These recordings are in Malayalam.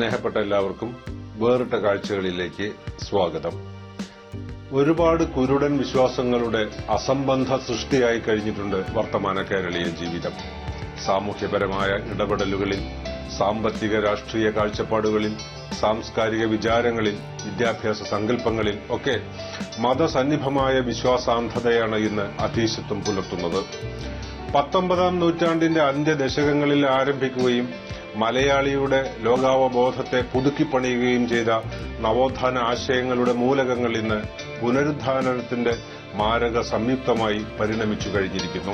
സ്നേഹപ്പെട്ട എല്ലാവർക്കും വേറിട്ട കാഴ്ചകളിലേക്ക് സ്വാഗതം. ഒരുപാട് കുരുടൻ വിശ്വാസങ്ങളുടെ അസംബന്ധ സൃഷ്ടിയായി കഴിഞ്ഞിട്ടുണ്ട് വർത്തമാന കേരളീയ ജീവിതം. സാമൂഹ്യപരമായ ഇടപെടലുകളിൽ, സാമ്പത്തിക രാഷ്ട്രീയ കാഴ്ചപ്പാടുകളിൽ, സാംസ്കാരിക വിചാരങ്ങളിൽ, വിദ്യാഭ്യാസ സങ്കല്പങ്ങളിൽ ഒക്കെ മതസന്നിഭമായ വിശ്വാസാന്ധതയാണ് ഇന്ന് അധീശത്വം പുലർത്തുന്നത്. 19ാം നൂറ്റാണ്ടിന്റെ അന്ത്യദശകങ്ങളിൽ ആരംഭിക്കുകയും മലയാളിയുടെ ലോകാവബോധത്തെ പുതുക്കിപ്പണിയുകയും ചെയ്ത നവോത്ഥാന ആശയങ്ങളുടെ മൂലകങ്ങൾ ഇന്ന് പുനരുദ്ധാനത്തിന്റെ മാരക സംയുക്തമായി പരിണമിച്ചു കഴിഞ്ഞിരിക്കുന്നു.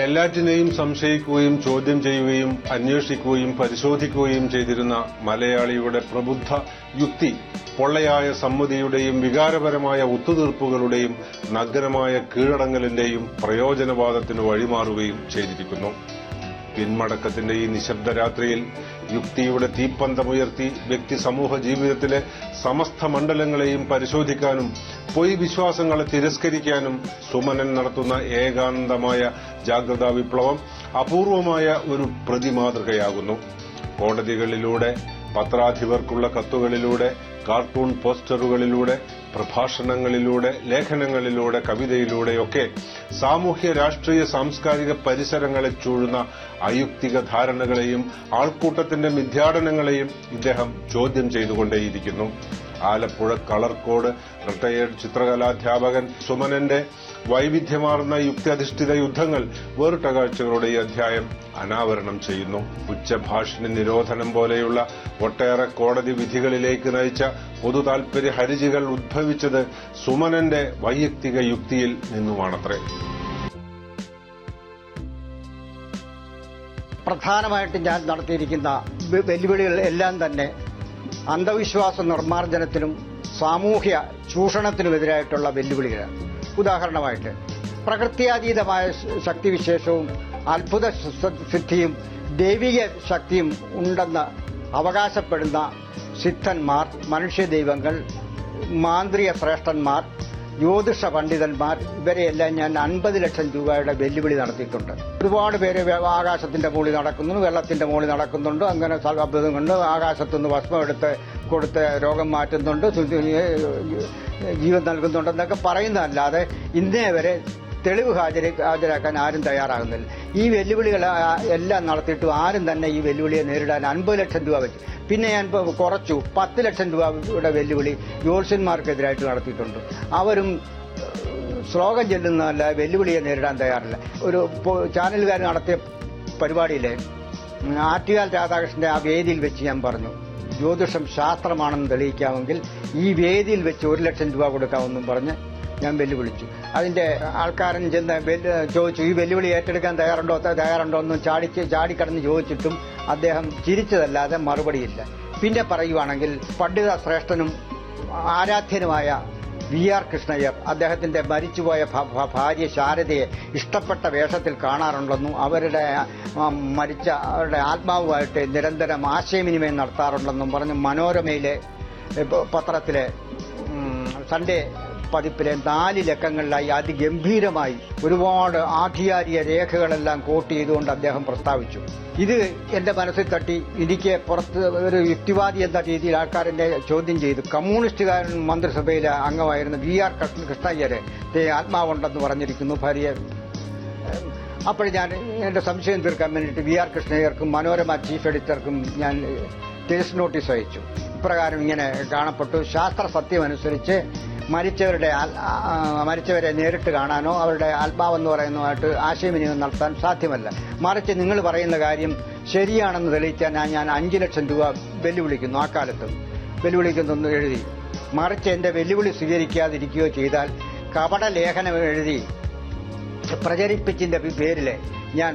എല്ലാറ്റിനെയും സംശയിക്കുകയും ചോദ്യം ചെയ്യുകയും അന്വേഷിക്കുകയും പരിശോധിക്കുകയും ചെയ്തിരുന്ന മലയാളിയുടെ പ്രബുദ്ധ യുക്തി പൊള്ളയായ സമ്മതിയുടെയും വികാരപരമായ ഒത്തുതീർപ്പുകളുടെയും നഗ്നമായ കീഴടങ്ങലിന്റെയും പ്രയോജനവാദത്തിന് വഴിമാറുകയും ചെയ്തിരിക്കുന്നു. പിന്മടക്കത്തിന്റെ ഈ നിശബ്ദ രാത്രിയിൽ യുക്തിയുടെ തീപ്പന്തമുയർത്തി വ്യക്തി സമൂഹ ജീവിതത്തിലെ സമസ്ത മണ്ഡലങ്ങളെയും പരിശോധിക്കാനും പൊയ് വിശ്വാസങ്ങളെ തിരസ്കരിക്കാനും സുമനൻ നടത്തുന്ന ഏകാന്തമായ ജാഗ്രതാ വിപ്ലവം അപൂർവമായ ഒരു പ്രതിമാതൃകയാകുന്നു. കോടതികളിലൂടെ, പത്രാധിപർക്കുള്ള കത്തുകളിലൂടെ, കാർട്ടൂൺ പോസ്റ്ററുകളിലൂടെ, പ്രഭാഷണങ്ങളിലൂടെ, ലേഖനങ്ങളിലൂടെ, കവിതയിലൂടെയൊക്കെ സാമൂഹ്യ രാഷ്ട്രീയ സാംസ്കാരിക പരിസരങ്ങളെ ചൂഴുന്ന അയുക്തിക ധാരണകളെയും ആൾക്കൂട്ടത്തിന്റെ മിഥ്യാടനങ്ങളെയും ഇദ്ദേഹം ചോദ്യം ചെയ്തുകൊണ്ടേയിരിക്കുന്നു. ആലപ്പുഴ കളർക്കോട് റിട്ടയേർഡ് ചിത്രകലാധ്യാപകൻ സുമനന്റെ വൈവിധ്യമാർന്ന യുക്തിയധിഷ്ഠിത യുദ്ധങ്ങൾ വേറിട്ട കാഴ്ചകളുടെ ഈ അധ്യായം അനാവരണം ചെയ്യുന്നു. ഉച്ചഭാഷിണി നിരോധനം പോലെയുള്ള ഒട്ടേറെ കോടതി വിധികളിലേക്ക് നയിച്ച പൊതുതാൽപര്യ ഹരിജികൾ ഉദ്ഭവിച്ചത് സുമനന്റെ വൈയക്തിക യുക്തിയിൽ നിന്നുമാണത്രേ. പ്രധാനമായിട്ട് ഞാൻ നടത്തിയിരിക്കുന്ന വെല്ലുവിളികൾ എല്ലാം തന്നെ അന്ധവിശ്വാസ നിർമ്മാർജ്ജനത്തിനും സാമൂഹ്യ ചൂഷണത്തിനുമെതിരായിട്ടുള്ള വെല്ലുവിളികളാണ്. ഉദാഹരണമായിട്ട് പ്രകൃത്യാതീതമായ ശക്തിവിശേഷവും അത്ഭുത സിദ്ധിയും ദൈവിക ശക്തിയും ഉണ്ടെന്ന് അവകാശപ്പെടുന്ന സിദ്ധന്മാർ, മനുഷ്യദൈവങ്ങൾ, മാന്ത്രിക ശ്രേഷ്ഠന്മാർ, ജ്യോതിഷ പണ്ഡിതന്മാർ, ഇവരെയെല്ലാം ഞാൻ 50 ലക്ഷം രൂപയുടെ വെല്ലുവിളി നടത്തിയിട്ടുണ്ട്. ഒരുപാട് പേര് ആകാശത്തിന്റെ മുകളിൽ നടക്കുന്നു, വെള്ളത്തിന്റെ മുകളിൽ നടക്കുന്നുണ്ട്, അങ്ങനെ അത്ഭുതം കൊണ്ട് ആകാശത്തുനിന്ന് ഭസ്മം കൊടുത്ത് രോഗം മാറ്റുന്നുണ്ട്, ജീവൻ നൽകുന്നുണ്ടെന്നൊക്കെ പറയുന്നതല്ലാതെ ഇന്നേ വരെ തെളിവ് ഹാജരാക്കാൻ ആരും തയ്യാറാകുന്നില്ല. ഈ വെല്ലുവിളികൾ എല്ലാം നടത്തിയിട്ടും ആരും തന്നെ ഈ വെല്ലുവിളിയെ നേരിടാൻ 50 ലക്ഷം രൂപ വെച്ചു. പിന്നെ ഞാൻ കുറച്ചു 10 ലക്ഷം രൂപയുടെ വെല്ലുവിളി ജ്യോത്സ്യന്മാർക്കെതിരായിട്ട് നടത്തിയിട്ടുണ്ട്. അവരും ശ്ലോകം ചെല്ലുന്നതല്ല, വെല്ലുവിളിയെ നേരിടാൻ തയ്യാറില്ല. ഒരു ചാനലുകാർ നടത്തിയ പരിപാടിയിലെ ആറ്റുകാൽ രാധാകൃഷ്ണന്റെ ആ വേദിയിൽ വെച്ച് ഞാൻ പറഞ്ഞു, ജ്യോതിഷം ശാസ്ത്രമാണെന്ന് തെളിയിക്കാമെങ്കിൽ ഈ വേദിയിൽ വെച്ച് 1 ലക്ഷം രൂപ കൊടുക്കാമെന്നും പറഞ്ഞ് ഞാൻ വെല്ലുവിളിച്ചു. അതിന്റെ ആൾക്കാരൻ ചെന്ന് ചോദിച്ചു, ഈ വെല്ലുവിളി ഏറ്റെടുക്കാൻ തയ്യാറുണ്ടോ എന്ന് ചാടിക്കടന്ന് ചോദിച്ചിട്ടും അദ്ദേഹം ചിരിച്ചതല്ലാതെ മറുപടിയില്ല. പിന്നെ പറയുവാണെങ്കിൽ പണ്ഡിത ശ്രേഷ്ഠനും ആരാധ്യനുമായ VR കൃഷ്ണയ്യർ അദ്ദേഹത്തിന്റെ മരിച്ചുപോയ ഭാര്യ ശാരദയെ ഇഷ്ടപ്പെട്ട വേഷത്തിൽ കാണാറുണ്ടെന്നും അവരുടെ ആത്മാവുമായിട്ട് നിരന്തരം ആശയവിനിമയം നടത്താറുണ്ടെന്നും പറഞ്ഞ് മനോരമയിലെ പത്രത്തിലെ സൺഡേ പതിപ്പിലെ 4 ലക്കങ്ങളിലായി അതിഗംഭീരമായി ഒരുപാട് ആധികാരിക രേഖകളെല്ലാം കോട്ട് ചെയ്തുകൊണ്ട് അദ്ദേഹം പ്രസ്താവിച്ചു. ഇത് എന്റെ മനസ്സിൽ തട്ടി. എനിക്ക് പുറത്ത് ഒരു യുക്തിവാദി എന്ന രീതിയിൽ ആൾക്കാരെന്നെ ചോദ്യം ചെയ്തു. കമ്മ്യൂണിസ്റ്റുകാരൻ മന്ത്രിസഭയിലെ അംഗമായിരുന്ന VR കൃഷ്ണയ്യരെ ആത്മാവുണ്ടെന്ന് പറഞ്ഞിരിക്കുന്നു ഭാര്യ. അപ്പോൾ ഞാൻ എന്റെ സംശയം തീർക്കാൻ വേണ്ടിയിട്ട് VR കൃഷ്ണയ്യർക്കും മനോരമ ചീഫ് എഡിറ്റർക്കും ഞാൻ കേസ് നോട്ടീസ് അയച്ചു. ഇപ്രകാരം ഇങ്ങനെ കാണപ്പെട്ടു. ശാസ്ത്ര സത്യമനുസരിച്ച് മരിച്ചവരെ നേരിട്ട് കാണാനോ അവരുടെ ആത്മാവെന്ന് പറയുന്നതുമായിട്ട് ആശയവിനിമയം നടത്താൻ സാധ്യമല്ല. മറിച്ച് നിങ്ങൾ പറയുന്ന കാര്യം ശരിയാണെന്ന് തെളിയിക്കാൻ ഞാൻ 5 ലക്ഷം രൂപ വെല്ലുവിളിക്കുന്നു. ആ കാലത്ത് വെല്ലുവിളിക്കുന്നൊന്ന് എഴുതി. മറിച്ച് എന്റെ വെല്ലുവിളി സ്വീകരിക്കാതിരിക്കുകയോ ചെയ്താൽ കപട ലേഖനം എഴുതി പ്രചരിപ്പിച്ചതിന്റെ പേരില് ഞാൻ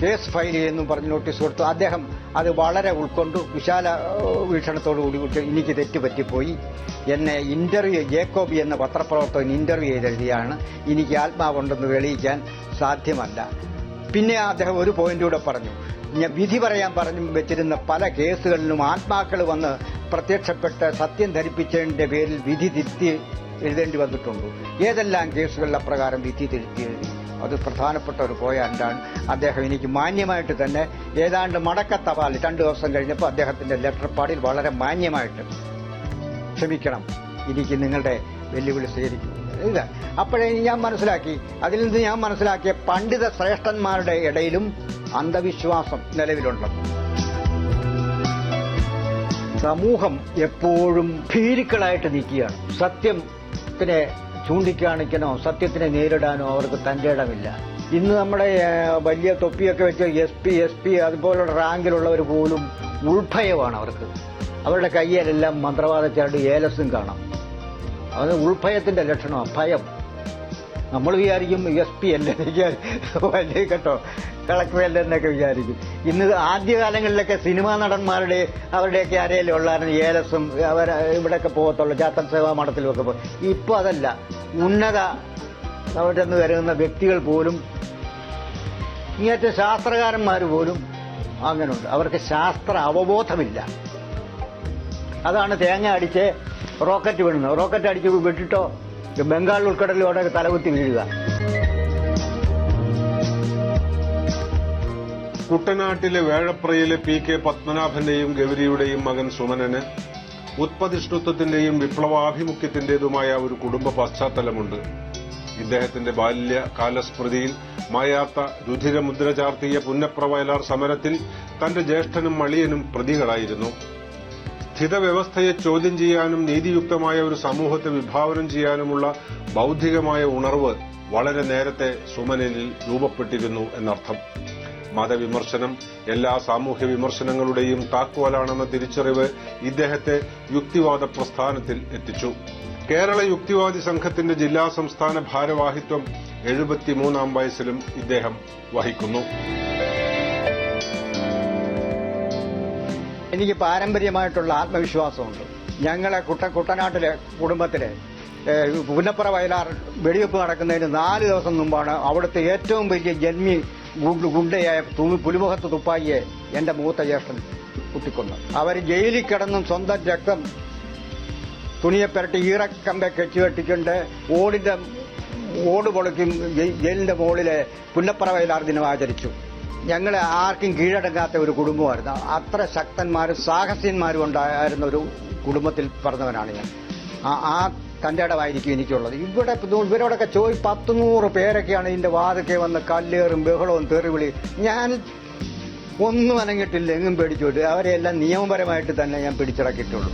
കേസ് ഫയൽ ചെയ്യുന്നു പറഞ്ഞ് നോട്ടീസ് കൊടുത്തു. അദ്ദേഹം അത് വളരെ ഉൾക്കൊണ്ടു വിശാല വീക്ഷണത്തോടുകൂടി എനിക്ക് തെറ്റുപറ്റിപ്പോയി. എന്നെ ജേക്കോബി എന്ന പത്രപ്രവർത്തകൻ ഇന്റർവ്യൂ ചെയ്തെഴുതിയാണ്. എനിക്ക് ആത്മാവുണ്ടെന്ന് തെളിയിക്കാൻ സാധ്യമല്ല. പിന്നെ അദ്ദേഹം ഒരു പോയിന്റ് കൂടെ പറഞ്ഞു, ഞാൻ വിധി പറയാൻ പറഞ്ഞു വെച്ചിരുന്ന പല കേസുകളിലും ആത്മാക്കൾ വന്ന് പ്രത്യക്ഷപ്പെട്ട് സത്യം ധരിപ്പിച്ചതിന്റെ പേരിൽ വിധി തിരുത്തി എഴുതേണ്ടി വന്നിട്ടുണ്ട്. ഏതെല്ലാം കേസുകളിൽ അപ്രകാരം വിധി തിരുത്തി എഴുതി. അത് പ്രധാനപ്പെട്ട ഒരു പോയിന്റാണ്. അദ്ദേഹം എനിക്ക് മാന്യമായിട്ട് തന്നെ ഏതാണ്ട് മടക്കത്തപാൽ 2 ദിവസം കഴിഞ്ഞപ്പോൾ അദ്ദേഹത്തിന്റെ ലെറ്റർ പാഡിൽ വളരെ മാന്യമായിട്ട് ക്ഷമിക്കണം, എനിക്ക് നിങ്ങളുടെ വെല്ലുവിളി സ്വീകരിക്കും ഇല്ല. അപ്പോഴേ ഞാൻ മനസ്സിലാക്കി, അതിൽ നിന്ന് ഞാൻ മനസ്സിലാക്കിയ പണ്ഡിത ശ്രേഷ്ഠന്മാരുടെ ഇടയിലും അന്ധവിശ്വാസം നിലവിലുണ്ട്. സമൂഹം എപ്പോഴും ഭീരുക്കളായിട്ട് നിൽക്കുകയാണ്. സത്യത്തിനെ ചൂണ്ടിക്കാണിക്കണോ സത്യത്തിനെ നേരിടാനോ അവർക്ക് തന്റെ ഇടമില്ല. ഇന്ന് നമ്മുടെ വലിയ തൊപ്പിയൊക്കെ വെച്ച് എസ് പി അതുപോലുള്ള റാങ്കിലുള്ളവർ പോലും ഉൾഭയമാണ് അവർക്ക്. അവരുടെ കയ്യിലെല്ലാം മന്ത്രവാദച്ചാണ്ട് ഏലസും കാണാം. അത് ഉൾഭയത്തിന്റെ ലക്ഷണമാണ്, ഭയം. നമ്മൾ വിചാരിക്കും SP അല്ലേ വലിയ കേട്ടോ, കളക്ടർ അല്ലെന്നൊക്കെ വിചാരിക്കും. ഇന്ന് ആദ്യകാലങ്ങളിലൊക്കെ സിനിമാ നടന്മാരുടെ അവരുടെയൊക്കെ ആരെയും ഉള്ളായിരുന്നു ഏലസും അവർ ഇവിടെയൊക്കെ പോകത്തുള്ളൂ, ചാത്തൻ സേവാ മഠത്തിലുമൊക്കെ പോകും. ഇപ്പൊ അതല്ല, ഉന്നത അവിടെ നിന്ന് വരുന്ന വ്യക്തികൾ പോലും, ഇങ്ങനത്തെ ശാസ്ത്രകാരന്മാർ പോലും അങ്ങനെയുണ്ട്. അവർക്ക് ശാസ്ത്ര അവബോധമില്ല. അതാണ് തേങ്ങ അടിച്ച് റോക്കറ്റ് വീഴുന്നത്. റോക്കറ്റ് അടിച്ച് വിട്ടിട്ടോ ബംഗാൾ ഉൾക്കടലിലൂടെ തലകുത്തി വീഴുക. കുട്ടനാട്ടിലെ വേഴപ്രയിലെ PK പത്മനാഭന്റെയും ഗൗരിയുടെയും മകൻ സുമനന് ഉത്പതിഷ്ണുത്വത്തിന്റെയും വിപ്ലവാഭിമുഖ്യത്തിന്റേതുമായ ഒരു കുടുംബ പശ്ചാത്തലമുണ്ട്. ഇദ്ദേഹത്തിന്റെ ബാല്യകാലസ്മൃതിയിൽ മായാത്ത രുധിരമുദ്ര ചാർത്തിയ പുന്നപ്ര വയലാർ സമരത്തിൽ തന്റെ ജ്യേഷ്ഠനും മളിയനും പ്രതികളായിരുന്നു. സ്ഥിതവ്യവസ്ഥയെ ചോദ്യം ചെയ്യാനും നീതിയുക്തമായ ഒരു സമൂഹത്തെ വിഭാവനം ചെയ്യാനുമുള്ള ബൌദ്ധികമായ ഉണർവ് വളരെ നേരത്തെ സുമനിൽ രൂപപ്പെട്ടിരുന്നു എന്നർത്ഥം. മതവിമർശനം എല്ലാ സാമൂഹ്യ വിമർശനങ്ങളുടെയും താക്കോലാണെന്ന തിരിച്ചറിവ് ഇദ്ദേഹത്തെ യുക്തിവാദ പ്രസ്ഥാനത്തിൽ എത്തിച്ചു. കേരള യുക്തിവാദി സംഘത്തിന്റെ ജില്ലാ സംസ്ഥാന ഭാരവാഹിത്വം 73-ാം വയസ്സിലും ഇദ്ദേഹം വഹിക്കുന്നു. എനിക്ക് പാരമ്പര്യമായിട്ടുള്ള ആത്മവിശ്വാസമുണ്ട്. ഞങ്ങളെ കുട്ടനാട്ടിലെ കുടുംബത്തിലെ പുന്നപ്ര വയലാർ വെടിവെപ്പ് നടക്കുന്നതിന് 4 ദിവസം മുമ്പാണ് അവിടുത്തെ ഏറ്റവും വലിയ ജന്മി ഗുണ്ടയായ പുലിമുഖത്ത് തുപ്പായിയെ എന്റെ മൂത്ത ജ്യേഷ്ഠൻ കുത്തിക്കൊന്നത്. അവർ ജയിലിൽ കിടന്നും സ്വന്തം രക്തം തുണിയെ പുരട്ടി ഈറക്കമ്പെ കെട്ടിക്കൊണ്ട് ഓട് പൊളിക്കും ജയിലിന്റെ മുകളിലെ പുന്നപ്ര വയലാർ ദിനം ആചരിച്ചു. ഞങ്ങളെ ആർക്കും കീഴടങ്ങാത്ത ഒരു കുടുംബമായിരുന്നു. അത്ര ശക്തന്മാരും സാഹസ്യന്മാരും ഉണ്ടായിരുന്ന ഒരു കുടുംബത്തിൽ പറഞ്ഞവനാണ് ഞാൻ. ആ തന്റെ ഇടമായിരിക്കും എനിക്കുള്ളത്. ഇവരോടൊക്കെ 100 പേരൊക്കെയാണ് ഇതിന്റെ വാതൊക്കെ വന്ന് കല്ലേറും ബഹളവും തെറിവിളി. ഞാൻ ഒന്നും അനങ്ങിട്ടില്ല, എങ്ങും പേടിച്ചോട്ട്. അവരെല്ലാം നിയമപരമായിട്ട് തന്നെ ഞാൻ പിടിച്ചിറക്കിയിട്ടുള്ളൂ.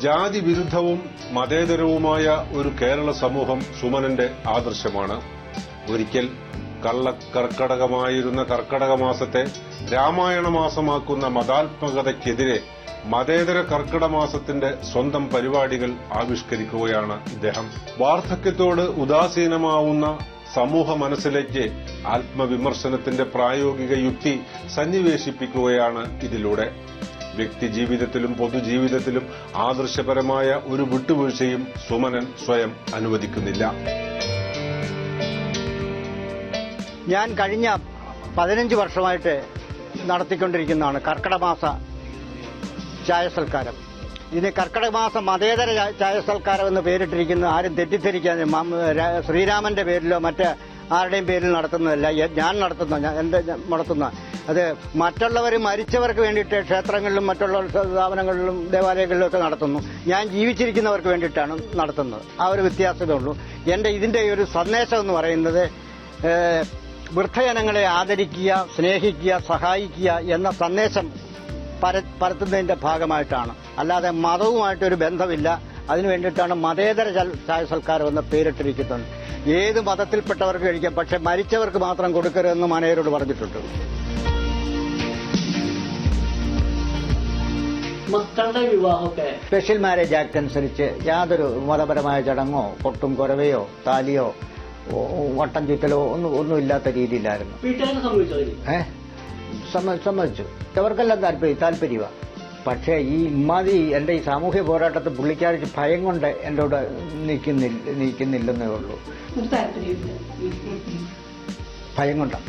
ജാതി വിരുദ്ധവും മതേതരവുമായ ഒരു കേരള സമൂഹം സുമനന്റെ ആദർശമാണ്. ഒരിക്കൽ കള്ളക്കർക്കടകമായിരുന്ന കർക്കടക മാസത്തെ രാമായണ മാസമാക്കുന്ന മതാത്മകതയ്ക്കെതിരെ മതേതര കർക്കിടക മാസത്തിന്റെ സ്വന്തം പരിപാടികൾ ആവിഷ്കരിക്കുകയാണ് ഇദ്ദേഹം. വാർദ്ധക്യത്തോട് ഉദാസീനമാവുന്ന സമൂഹ മനസ്സിലേക്ക് ആത്മവിമർശനത്തിന്റെ പ്രായോഗിക യുക്തി സന്നിവേശിപ്പിക്കുകയാണ് ഇതിലൂടെ. വ്യക്തിജീവിതത്തിലും പൊതുജീവിതത്തിലും ആദർശപരമായ ഒരു വിട്ടുവീഴ്ചയും സുമനൻ സ്വയം അനുവദിക്കുന്നില്ല. ഞാൻ കഴിഞ്ഞ 15 വർഷമായിട്ട് നടത്തിക്കൊണ്ടിരിക്കുന്നതാണ് കർക്കിടമാസ ചായ സൽക്കാരം. ഇതിന് കർക്കിടമാസ മതേതര ചായ സൽക്കാരം എന്ന് പേരിട്ടിരിക്കുന്നത് ആരും തെറ്റിദ്ധരിക്കാൻ ശ്രീരാമന്റെ പേരിലോ മറ്റ് ആരുടെയും പേരിൽ നടത്തുന്നതല്ല. ഞാൻ നടത്തുന്ന അത് മറ്റുള്ളവർ മരിച്ചവർക്ക് വേണ്ടിയിട്ട് ക്ഷേത്രങ്ങളിലും മറ്റുള്ള സ്ഥാപനങ്ങളിലും ദേവാലയങ്ങളിലും ഒക്കെ നടത്തുന്നു. ഞാൻ ജീവിച്ചിരിക്കുന്നവർക്ക് വേണ്ടിയിട്ടാണ് നടത്തുന്നത്. ആ ഒരു വ്യത്യാസമേ ഉള്ളൂ. ഇതിന്റെ ഒരു സന്ദേശം എന്ന് പറയുന്നത് വൃദ്ധജനങ്ങളെ ആദരിക്കുക, സ്നേഹിക്കുക, സഹായിക്കുക എന്ന സന്ദേശം പരത്തുന്നതിന്റെ ഭാഗമായിട്ടാണ്. അല്ലാതെ മതവുമായിട്ടൊരു ബന്ധമില്ല. അതിനു വേണ്ടിയിട്ടാണ് മതേതര ചായ സൽക്കാരം എന്ന പേരിട്ടിരിക്കുന്നത്. ഏത് മതത്തിൽപ്പെട്ടവർക്ക് കഴിക്കാം, പക്ഷെ മരിച്ചവർക്ക് മാത്രം കൊടുക്കരുതെന്ന് മനേരോട് പറഞ്ഞിട്ടുണ്ട്. മക്കളുടെ വിവാഹമൊക്കെ സ്പെഷ്യൽ മാരേജ് ആക്ട് അനുസരിച്ച് യാതൊരു മതപരമായ ചടങ്ങോ കൊട്ടും കൊരവയോ താലിയോ വട്ടം ചുറ്റലോ ഒന്നുമില്ലാത്ത രീതിയിലായിരുന്നു. വീട്ടുകാരെ സമ്മതിച്ചു. അവർക്കെല്ലാം താല്പര്യമാണ്. പക്ഷേ ഈ ഇമ്മാതി എന്റെ ഈ സാമൂഹ്യ പോരാട്ടത്തിൽ പുള്ളിക്കാർക്ക് ഭയം കൊണ്ട് എന്റെ കൂടെ നിൽക്കുന്നില്ലെന്നേ ഉള്ളൂ. ഭയം കൊണ്ടാണ്.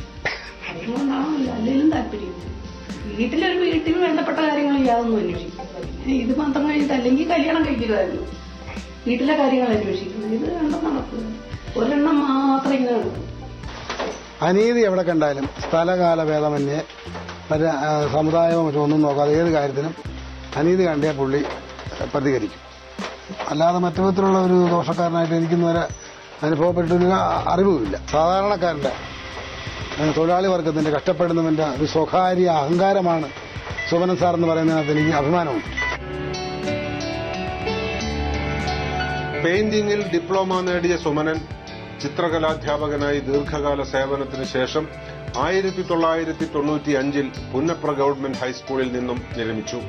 വീട്ടിൽ വേണ്ടപ്പെട്ട കാര്യങ്ങൾ യാതൊന്നും അന്വേഷിക്കും. ഇത് മാത്രം കഴിഞ്ഞിട്ട് അല്ലെങ്കിൽ കല്യാണം കഴിക്കുമായിരുന്നു. വീട്ടിലെ കാര്യങ്ങൾ അന്വേഷിക്കുന്നത്. ഇത് രണ്ടും നടക്കുക, ഒരെണ്ണം മാത്രം ഇങ്ങനെ നടക്കും. അനീതി എവിടെ കണ്ടാലും സ്ഥലകാല ഭേദമന്യേ സമുദായമോ മറ്റോ ഒന്നും നോക്കാതെ ഏത് കാര്യത്തിനും അനീതി കണ്ടേ പുള്ളി പ്രതികരിക്കും. അല്ലാതെ മറ്റു വിധത്തിലുള്ള ഒരു ദോഷക്കാരനായിട്ട് എനിക്കിന്നുവരെ അനുഭവപ്പെട്ടൊരു അറിവുമില്ല. സാധാരണക്കാരന്റെ തൊഴിലാളി വർഗത്തിന്റെ കഷ്ടപ്പെടുന്നവന്റെ ഒരു സ്വകാര്യ അഹങ്കാരമാണ് സുമനൻ സാർ എന്ന് പറയുന്നതിനകത്ത് എനിക്ക് അഭിമാനമുണ്ട്. പെയിന്റിംഗിൽ ഡിപ്ലോമ നേടിയ സുമനൻ ചിത്രകലാധ്യാപകനായി ദീർഘകാല സേവനത്തിന് ശേഷം 1995 പുന്നപ്ര ഗവൺമെന്റ് ഹൈസ്കൂളിൽ നിന്നും വിരമിച്ചു.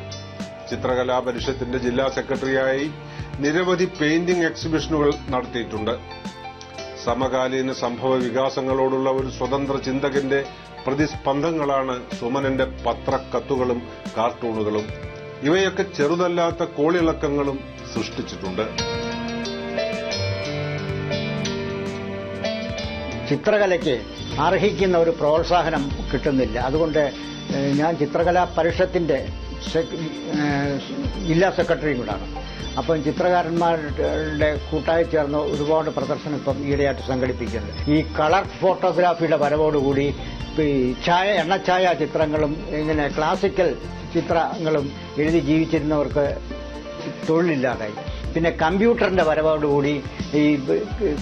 ചിത്രകലാ പരിഷത്തിന്റെ ജില്ലാ സെക്രട്ടറിയായി നിരവധി പെയിന്റിംഗ് എക്സിബിഷനുകൾ നടത്തിയിട്ടുണ്ട്. സമകാലീന സംഭവ വികാസങ്ങളോടുള്ള ഒരു സ്വതന്ത്ര ചിന്തകന്റെ പ്രതിസ്പന്ദങ്ങളാണ് സുമനന്റെ പത്രക്കത്തുകളും കാർട്ടൂണുകളും. ഇവയൊക്കെ ചെറുതല്ലാത്ത കോളിളക്കങ്ങളും സൃഷ്ടിച്ചിട്ടുണ്ട്. ചിത്രകലയ്ക്ക് അർഹിക്കുന്ന ഒരു പ്രോത്സാഹനം കിട്ടുന്നില്ല. അതുകൊണ്ട് ഞാൻ ചിത്രകലാ പരിഷത്തിന്റെ ജില്ലാ സെക്രട്ടറിയും കൂടാണ്. അപ്പം ചിത്രകാരന്മാരുടെ കൂട്ടായി ചേർന്ന് ഒരുപാട് പ്രദർശനം ഇപ്പം ഈയിടെയായിട്ട് സംഘടിപ്പിക്കുന്നുണ്ട്. ഈ കളർ ഫോട്ടോഗ്രാഫിയുടെ വരവോടുകൂടി എണ്ണച്ചായ ചിത്രങ്ങളും ഇങ്ങനെ ക്ലാസിക്കൽ ചിത്രങ്ങളും എഴുതി ജീവിച്ചിരുന്നവർക്ക് തൊഴിലില്ലാതായി. പിന്നെ കമ്പ്യൂട്ടറിന്റെ വരവോടുകൂടി ഈ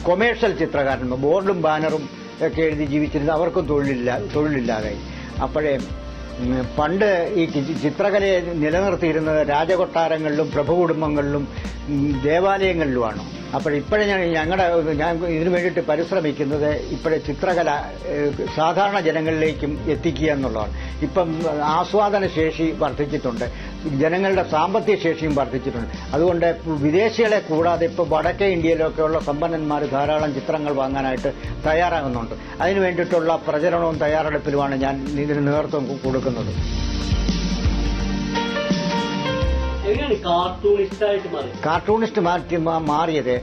കൊമേഴ്ഷ്യൽ ചിത്രകാരന്മാർ ബോർഡും ബാനറും ഒക്കെ എഴുതി ജീവിച്ചിരുന്ന അവർക്കും തൊഴിലില്ലാതായി. അപ്പോഴേ പണ്ട് ഈ ചിത്രകലയെ നിലനിർത്തിയിരുന്നത് രാജകൊട്ടാരങ്ങളിലും പ്രഭുകുടുംബങ്ങളിലും ദേവാലയങ്ങളിലുമാണ്. അപ്പോഴിപ്പോഴേ ഞാൻ ഇതിനു വേണ്ടിയിട്ട് പരിശ്രമിക്കുന്നത് ഇപ്പോഴേ ചിത്രകല സാധാരണ ജനങ്ങളിലേക്കും എത്തിക്കുക എന്നുള്ളതാണ്. ഇപ്പം ആസ്വാദന ശേഷി വർദ്ധിച്ചിട്ടുണ്ട്, ജനങ്ങളുടെ സാമ്പത്തിക ശേഷിയും വർദ്ധിച്ചിട്ടുണ്ട്. അതുകൊണ്ട് വിദേശികളെ കൂടാതെ ഇപ്പോൾ വടക്കേ ഇന്ത്യയിലൊക്കെയുള്ള സമ്പന്നന്മാർ ധാരാളം ചിത്രങ്ങൾ വാങ്ങാനായിട്ട് തയ്യാറാകുന്നുണ്ട്. അതിനു വേണ്ടിയിട്ടുള്ള പ്രചരണവും തയ്യാറെടുപ്പിലുമാണ് ഞാൻ ഇതിന് നേതൃത്വം കൊടുക്കുന്നത്. കാർട്ടൂണിസ്റ്റ് മാറിയത്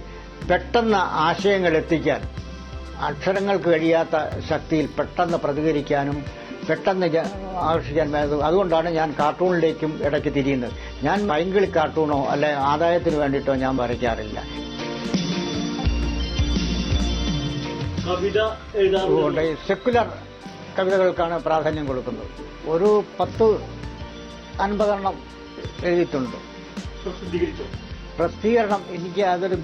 പെട്ടെന്ന് ആശയങ്ങൾ എത്തിക്കാൻ, അക്ഷരങ്ങൾക്ക് കഴിയാത്ത ശക്തിയിൽ പെട്ടെന്ന് പ്രതികരിക്കാനും പെട്ടെന്ന് ആകർഷിക്കാൻ. അതുകൊണ്ടാണ് ഞാൻ കാർട്ടൂണിലേക്കും ഇടയ്ക്ക് തിരിയുന്നത്. ഞാൻ പൈങ്കിളി കാർട്ടൂണോ അല്ലെ ആദായത്തിന് വേണ്ടിയിട്ടോ ഞാൻ വരയ്ക്കാറില്ല. അതുകൊണ്ട് സെക്കുലർ കവിതകൾക്കാണ് പ്രാധാന്യം കൊടുക്കുന്നത്. ഒരു 10-50 എഴുതിയിട്ടുണ്ട്. പ്രസിദ്ധീകരണം എനിക്ക് അതൊരു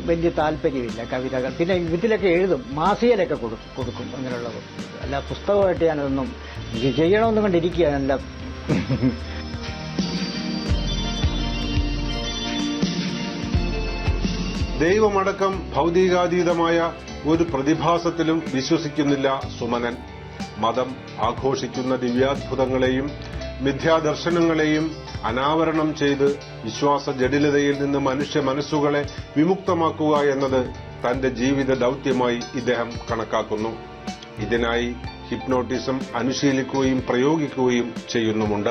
വലിയ താല്പര്യമില്ല. കവിതകൾ പിന്നെ ഇതിലൊക്കെ എഴുതും, മാസികയിലൊക്കെ കൊടുക്കും അങ്ങനെയുള്ളത്. അല്ല പുസ്തകമായിട്ട് ഞാനതൊന്നും ചെയ്യണമെന്നും കണ്ടിരിക്കുക. നല്ല ദൈവമടക്കം ഭൗതികാതീതമായ ഒരു പ്രതിഭാസത്തിലും വിശ്വസിക്കുന്നില്ല സുമനൻ. മതം ആഘോഷിക്കുന്ന ദിവ്യാത്ഭുതങ്ങളെയും മിഥ്യാദർശനങ്ങളെയും അനാവരണം ചെയ്ത് വിശ്വാസ ജടിലതയിൽ നിന്ന് മനുഷ്യ മനസ്സുകളെ വിമുക്തമാക്കുക എന്നത് തന്റെ ജീവിത ദൌത്യമായി ഇദ്ദേഹം കണക്കാക്കുന്നു. ഇതിനായി ഹിപ്നോട്ടിസം അനുശീലിക്കുകയും പ്രയോഗിക്കുകയും ചെയ്യുന്നുമുണ്ട്.